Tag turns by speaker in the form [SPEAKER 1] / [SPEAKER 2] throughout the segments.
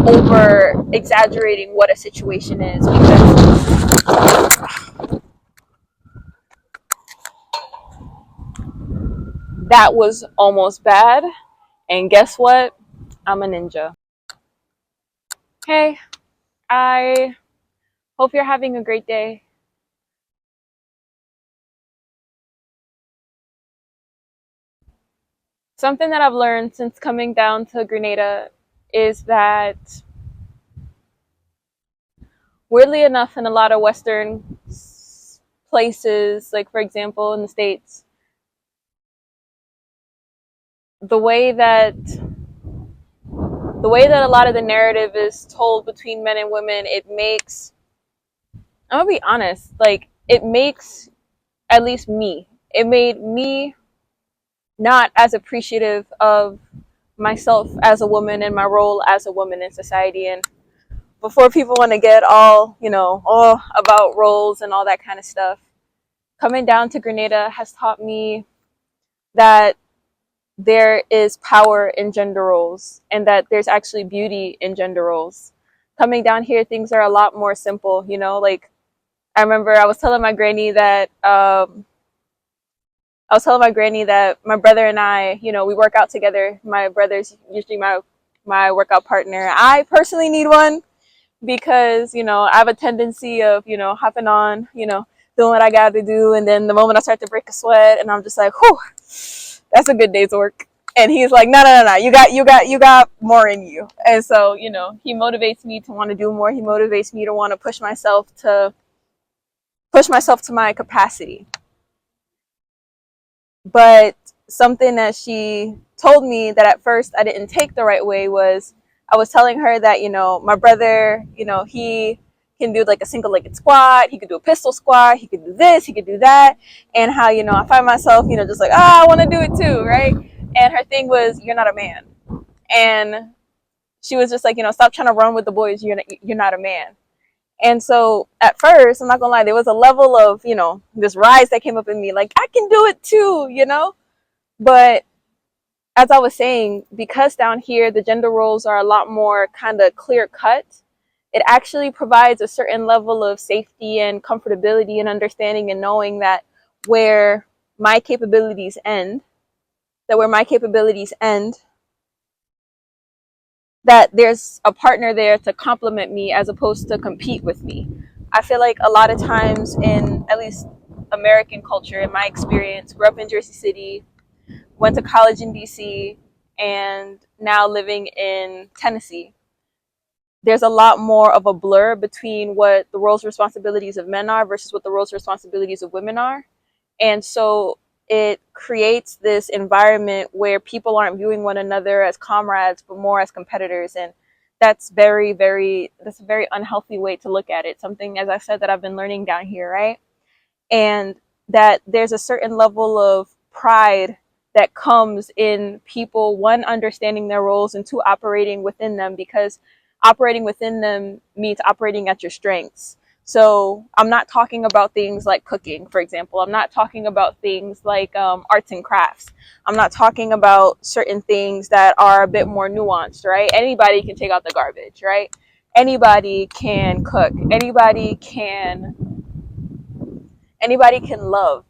[SPEAKER 1] over exaggerating what a situation is, because that was almost bad. And guess what? I'm a ninja. Hey, I hope you're having a great day. Something that I've learned since coming down to Grenada is that, weirdly enough, in a lot of Western places, like for example in the States, the way that a lot of the narrative is told between men and women, it makes, I'm gonna be honest, like it makes, at least me, it made me not as appreciative of myself as a woman and my role as a woman in society. And before people want to get all, all about roles and all that kind of stuff, coming down to Grenada has taught me that there is power in gender roles and that there's actually beauty in gender roles. Coming down here, things are a lot more simple, like I remember I was telling my granny that my brother and I, we work out together. My brother's usually my workout partner. I personally need one because, I have a tendency of, hopping on, doing what I got to do. And then the moment I start to break a sweat and I'm just like, whew, that's a good day's work. And he's like, no. You got more in you. And so, he motivates me to want to do more. He motivates me to want to push myself to my capacity. But something that she told me that at first I didn't take the right way was, I was telling her that, my brother, he can do like a single legged squat, he could do a pistol squat, he could do this, he could do that. And how, I find myself, just like, I want to do it too, right? And her thing was, you're not a man. And she was just like, stop trying to run with the boys, you're not a man. And so at first, I'm not gonna lie, there was a level of, this rise that came up in me, like, I can do it too, But as I was saying, because down here the gender roles are a lot more kind of clear cut, it actually provides a certain level of safety and comfortability and understanding and knowing that where my capabilities end, that where my capabilities end, that there's a partner there to complement me as opposed to compete with me. I feel like a lot of times in at least American culture, in my experience, grew up in Jersey City, went to college in DC, and now living in Tennessee. There's a lot more of a blur between what the roles and responsibilities of men are versus what the roles and responsibilities of women are. And so it creates this environment where people aren't viewing one another as comrades, but more as competitors. And that's that's a very unhealthy way to look at it. Something, as I said, that I've been learning down here, right? And that there's a certain level of pride that comes in people, one, understanding their roles, and two, operating within them, because operating within them means operating at your strengths. So I'm not talking about things like cooking, for example. I'm not talking about things like arts and crafts. I'm not talking about certain things that are a bit more nuanced, right? Anybody can take out the garbage, right? Anybody can cook. Anybody can love,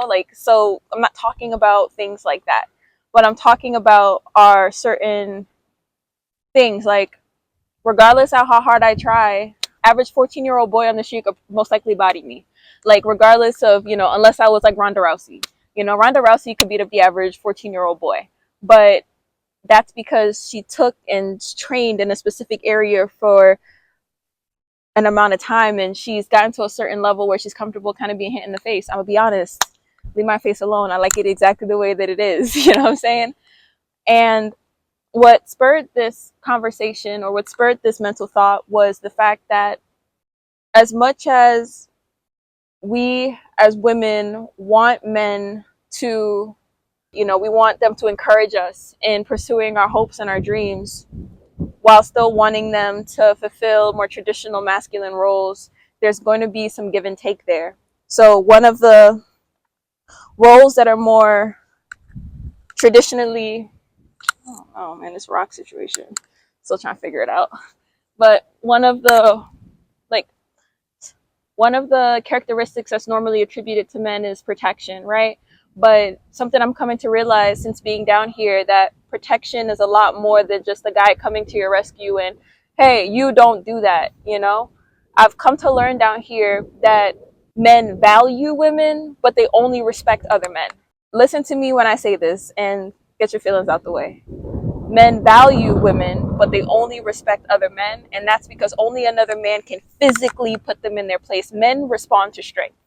[SPEAKER 1] like, so I'm not talking about things like that. What I'm talking about are certain things like, regardless of how hard I try, average 14-year-old boy on the street could most likely body me. Like, regardless of, unless I was like Ronda Rousey. Ronda Rousey could beat up the average 14-year-old boy. But that's because she took and trained in a specific area for an amount of time, and she's gotten to a certain level where she's comfortable kind of being hit in the face. I'm gonna be honest, leave my face alone. I like it exactly the way that it is. You know what I'm saying? And what spurred this conversation, or what spurred this mental thought, was the fact that as much as we as women want men to, we want them to encourage us in pursuing our hopes and our dreams, while still wanting them to fulfill more traditional masculine roles, there's going to be some give and take there. So one of the roles that are more traditionally, oh man, this rock situation, still trying to figure it out. But like one of the characteristics that's normally attributed to men is protection, right? But something I'm coming to realize since being down here, that protection is a lot more than just a guy coming to your rescue and, hey, you don't do that, you know? I've come to learn down here that men value women, but they only respect other men. Listen to me when I say this and get your feelings out the way. Men value women, but they only respect other men, and that's because only another man can physically put them in their place. Men respond to strength.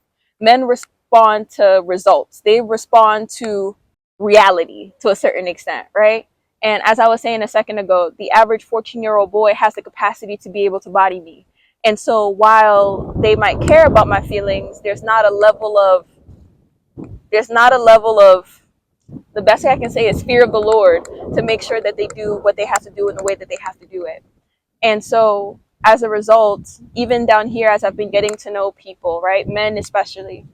[SPEAKER 1] Men respond to results. They respond to reality to a certain extent, right? And as I was saying a second ago, the average 14-year-old boy has the capacity to be able to body me. And so while they might care about my feelings, there's not a level of the best thing I can say is fear of the Lord to make sure that they do what they have to do in the way that they have to do it. And so as a result, even down here, as I've been getting to know people, right, men especially,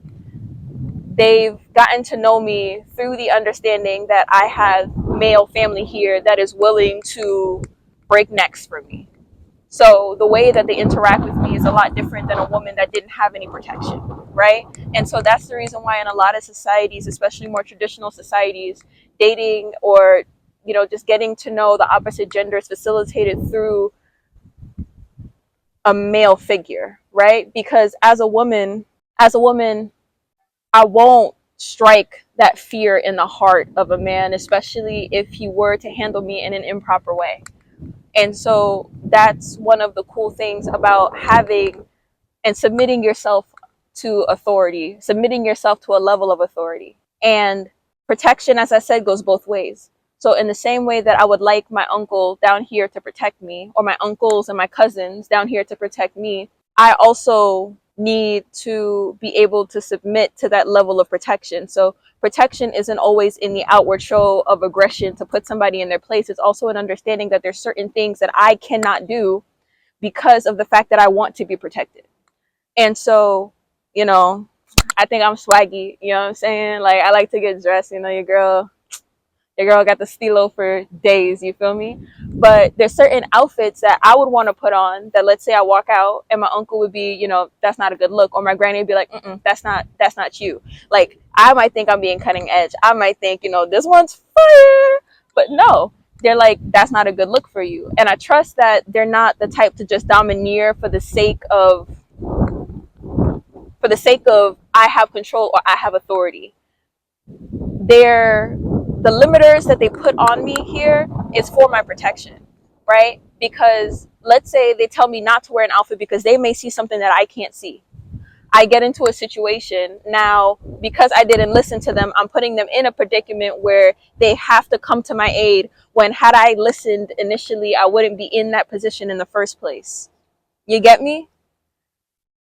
[SPEAKER 1] they've gotten to know me through the understanding that I have male family here that is willing to break necks for me. So the way that they interact with me is a lot different than a woman that didn't have any protection, right? And so that's the reason why in a lot of societies, especially more traditional societies, dating or, you know, just getting to know the opposite gender is facilitated through a male figure, right? Because as a woman, I won't strike that fear in the heart of a man, especially if he were to handle me in an improper way. And so that's one of the cool things about having and submitting yourself to authority, submitting yourself to a level of authority. And protection, as I said, goes both ways. So in the same way that I would like my uncle down here to protect me, or my uncles and my cousins down here to protect me, I also need to be able to submit to that level of protection. So protection isn't always in the outward show of aggression to put somebody in their place. It's also an understanding that there's certain things that I cannot do because of the fact that I want to be protected. And so, you know, I think I'm swaggy, you know what I'm saying? Like, I like to get dressed, you know, your girl got the stilo for days, you feel me? But there's certain outfits that I would want to put on that, let's say I walk out and my uncle would be, you know, that's not a good look, or my granny would be like, that's not you. Like, I might think I'm being cutting edge. I might think, you know, this one's fire, but no, they're like, that's not a good look for you. And I trust that they're not the type to just domineer for the sake of I have control or I have authority. The limiters that they put on me here is for my protection, right? Because let's say they tell me not to wear an outfit because they may see something that I can't see. I get into a situation now, because I didn't listen to them, I'm putting them in a predicament where they have to come to my aid, when had I listened initially, I wouldn't be in that position in the first place. You get me?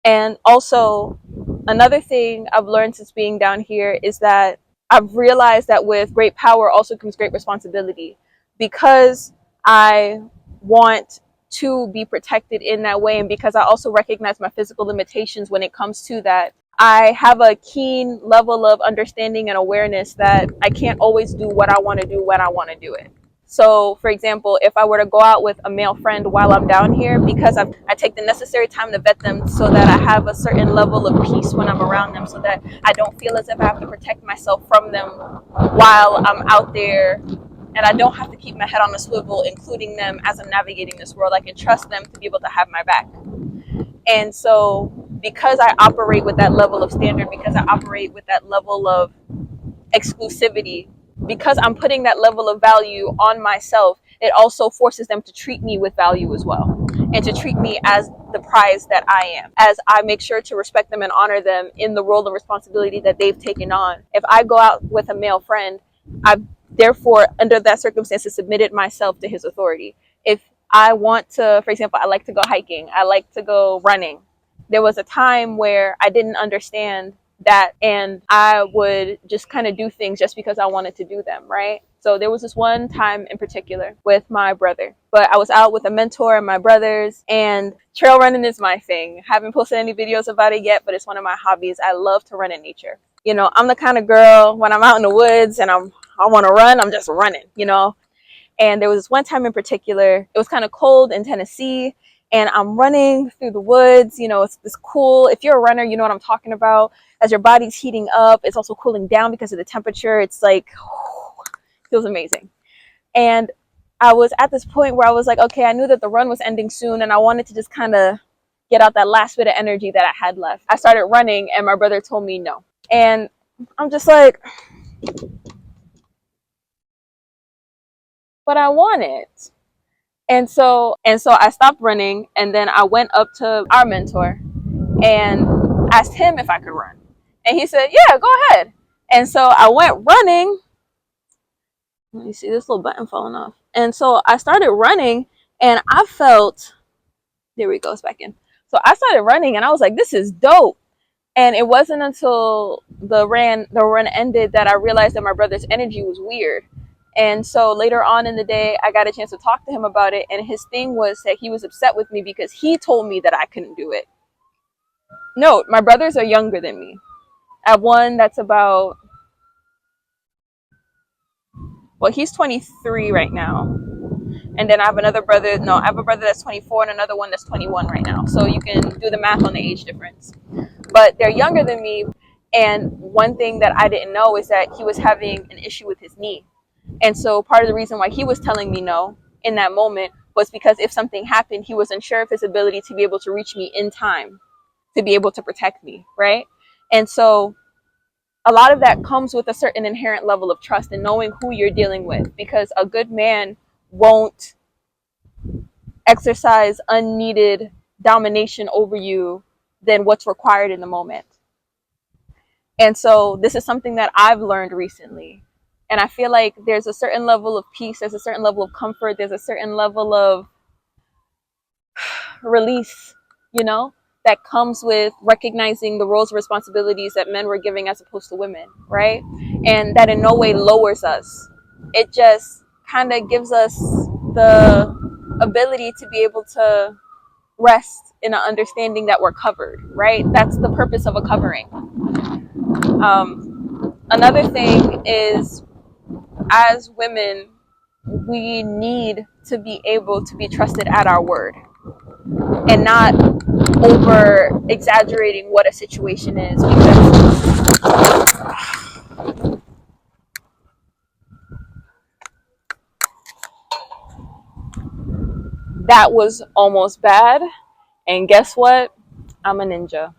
[SPEAKER 1] And also, another thing I've learned since being down here is that I've realized that with great power also comes great responsibility. Because I want to be protected in that way, and because I also recognize my physical limitations when it comes to that, I have a keen level of understanding and awareness that I can't always do what I want to do when I want to do it. So, for example, if I were to go out with a male friend while I'm down here, because I take the necessary time to vet them so that I have a certain level of peace when I'm around them, so that I don't feel as if I have to protect myself from them while I'm out there, and I don't have to keep my head on a swivel, including them as I'm navigating this world. I can trust them to be able to have my back. And so, because I operate with that level of standard, because I operate with that level of exclusivity, because I'm putting that level of value on myself, it also forces them to treat me with value as well, and to treat me as the prize that I am, as I make sure to respect them and honor them in the role and responsibility that they've taken on. If I go out with a male friend, I've therefore, under that circumstance, submitted myself to his authority. If I want to, for example, I like to go hiking, I like to go running. There was a time where I didn't understand that, and I would just kind of do things just because I wanted to do them, right? So there was this one time in particular with my brother, but I was out with a mentor and my brothers, and trail running is my thing. Haven't posted any videos about it yet, but it's one of my hobbies. I love to run in nature. You know, I'm the kind of girl, when I'm out in the woods and I want to run, I'm just running, you know. And there was this one time in particular, it was kind of cold in Tennessee, and I'm running through the woods. You know, it's this cool, if you're a runner, you know what I'm talking about. As your body's heating up, it's also cooling down because of the temperature. It's like, feels amazing. And I was at this point where I was like, okay, I knew that the run was ending soon, and I wanted to just kind of get out that last bit of energy that I had left. I started running, and my brother told me no. And I'm just like, but I want it. And so I stopped running, and then I went up to our mentor and asked him if I could run. And he said, yeah, go ahead. And so I went running. Let me see, this little button falling off. And so I started running, and I felt, there we go, it's back in. So I started running, and I was like, this is dope. And it wasn't until the run ended that I realized that my brother's energy was weird. And so later on in the day, I got a chance to talk to him about it. And his thing was that he was upset with me because he told me that I couldn't do it. No, my brothers are younger than me. I have one that's about, well, he's 23 right now. And then I have another brother. No, I have a brother that's 24 and another one that's 21 right now. So you can do the math on the age difference. But they're younger than me. And one thing that I didn't know is that he was having an issue with his knee. And so part of the reason why he was telling me no in that moment was because if something happened, he wasn't sure of his ability to be able to reach me in time to be able to protect me, right? And so a lot of that comes with a certain inherent level of trust and knowing who you're dealing with, because a good man won't exercise unneeded domination over you than what's required in the moment. And so this is something that I've learned recently. And I feel like there's a certain level of peace, there's a certain level of comfort, there's a certain level of release, you know, that comes with recognizing the roles and responsibilities that men were giving as opposed to women, right? And that in no way lowers us. It just kind of gives us the ability to be able to rest in an understanding that we're covered, right? That's the purpose of a covering. Another thing is, as women, we need to be able to be trusted at our word and not over exaggerating what a situation is, because that was almost bad. And guess what? I'm a ninja.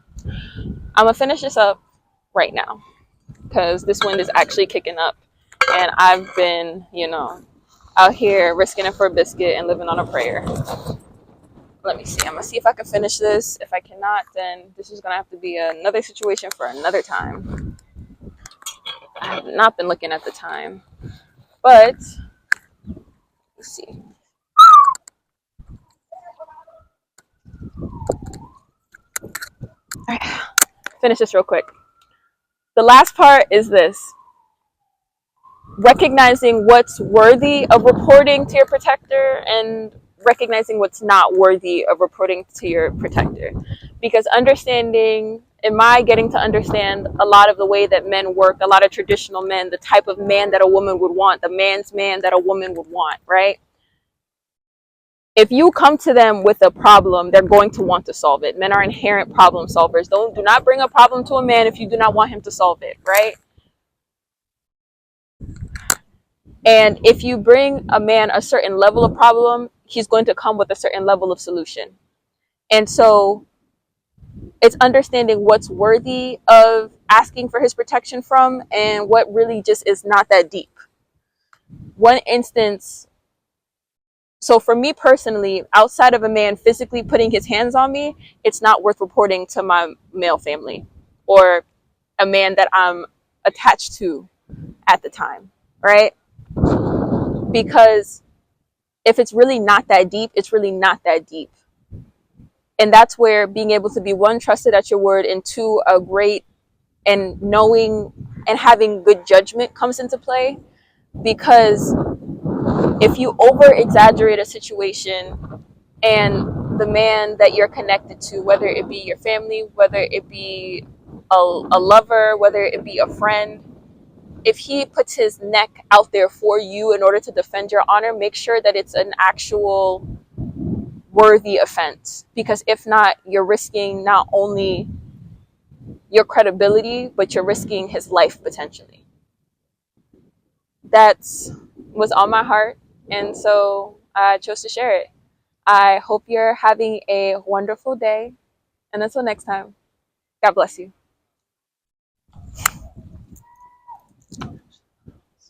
[SPEAKER 1] I'm gonna finish this up right now because this wind is actually kicking up, and I've been, out here risking it for a biscuit and living on a prayer. Let me see. I'm gonna see if I can finish this. If I cannot, then this is gonna have to be another situation for another time. I have not been looking at the time, but let's see. All right, finish this real quick. The last part is this: recognizing what's worthy of reporting to your protector and recognizing what's not worthy of reporting to your protector. Because getting to understand a lot of the way that men work, a lot of traditional men, the type of man that a woman would want, the man's man that a woman would want, right? If you come to them with a problem, they're going to want to solve it. Men are inherent problem solvers. Do not bring a problem to a man if you do not want him to solve it, right? And if you bring a man a certain level of problem, he's going to come with a certain level of solution. And so it's understanding what's worthy of asking for his protection from and what really just is not that deep. One instance, so for me personally, outside of a man physically putting his hands on me, it's not worth reporting to my male family or a man that I'm attached to at the time, right? Because if it's really not that deep, it's really not that deep. And that's where being able to be, one, trusted at your word, and two, a great and knowing and having good judgment comes into play. Because if you over exaggerate a situation and the man that you're connected to, whether it be your family, whether it be a lover, whether it be a friend, if he puts his neck out there for you in order to defend your honor, make sure that it's an actual worthy offense, because if not, you're risking not only your credibility, but you're risking his life potentially. That's was on my heart, and so I chose to share it. I hope you're having a wonderful day, and until next time, God bless you.